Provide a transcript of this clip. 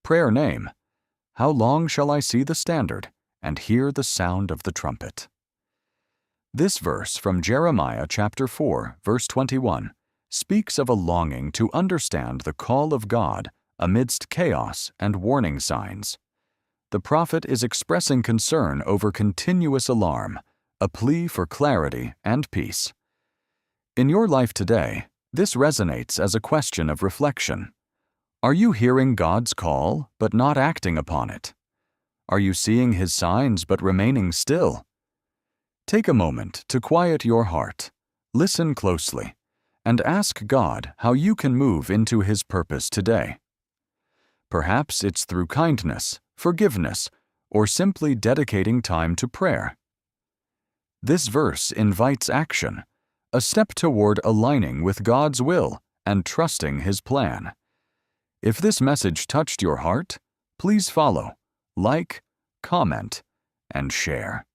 prayer name: How long shall I see the standard and hear the sound of the trumpet? This verse from Jeremiah chapter 4, verse 21, speaks of a longing to understand the call of God amidst chaos and warning signs. The prophet is expressing concern over continuous alarm, a plea for clarity and peace. In your life today, this resonates as a question of reflection. Are you hearing God's call but not acting upon it? Are you seeing His signs but remaining still? Take a moment to quiet your heart, listen closely, and ask God how you can move into His purpose today. Perhaps it's through kindness, forgiveness, or simply dedicating time to prayer. This verse invites action, a step toward aligning with God's will and trusting His plan. If this message touched your heart, please follow, like, comment, and share.